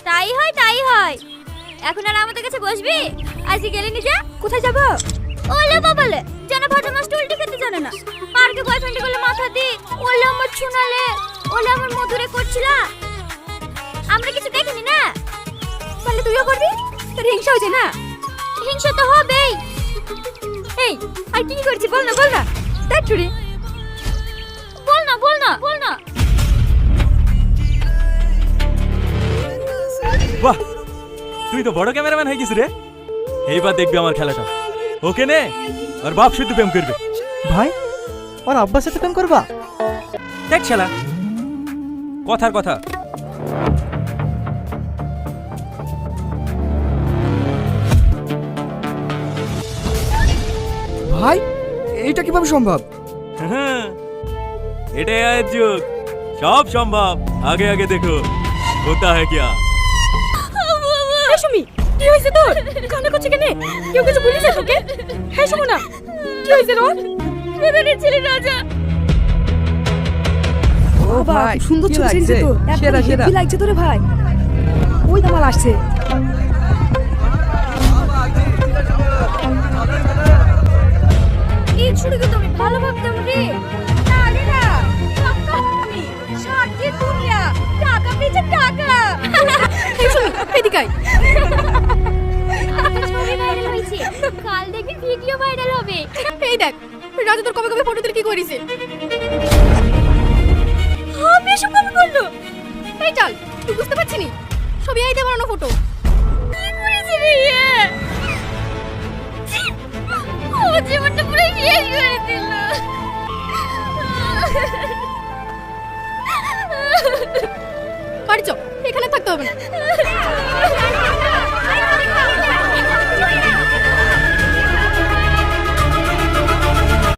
তাই হয় তাই হয়। এখন আর আমাদের কাছে বসবি? আজকে গেলে নি যা। কোথায় যাব? ওলে বাবালে, জানা ভাটা মাছ উল্টে খেতে জানে না। পার্কে বয়ফ্রেন্ড করলে মাথা দি, ওলে আমার ছুনালে, ওলে আমার মধুরে করছিল। আমরা কিছু দেখিনি না। তাহলে তুইও করবি? তোর হিংসা হচ্ছে না? হিংসা তো হবেই। এই আর কি করছিস বল না দেখ চুরি। বল না বাহ, তুই তো বড় ক্যামেরাম্যান হয়ে গেছিস রে। এইবার দেখবি আমার খেলাটা। ওকে নে, আর বাপ শুদ্ধ প্রেম করবে। ভাই ওর আব্বার সাথে প্রেম করবা? দেখ শালা, কথার কথা। ভাই এইটা কিভাবে সম্ভব? হ্যাঁ, এটাই আয়ের যুগ, সব সম্ভব। আগে আগে দেখো হোতা হ্যায় কিয়া। সুমি, কি হয়েছে তোর? কান্না করছিস কেন? কেউ কিছু বলেছে তোকে? হ্যাঁ সুমনা, কি হয়েছে তোর? প্রধানের ছেলে রাজা। ও ভাই সুন্দর কি ছবি লাগছে? ছেড়েছে তো। সেরা সেরা। কি লাগছে তোরে ভাই? ওই তো মাল আসছে। এই ছুরিকে তুমি ভালো ভাবতাম রে। না রে না, টাকা আমি সাথে দুনিয়া, টাকা পেয়েছে টাকা। এই শুনি, এদিকে আয়। ছবি ভাইরাল হয়েছে, কাল দেখবি ভিডিও ভাইরাল হবে। এই দেখ, রাজু তোর কবে কবে ফটো তুলে কি করেছে? আমি এসব কবে করলো? এই চল, তুই বুঝতে পারছিস নি? ছবি আইতে বানানো ফটো। কি করেছে রে ইয়ে? ও জীবনটা পুরো শেষ করে দিল। বাড়ি চ, এখানে থাকতে হবে না।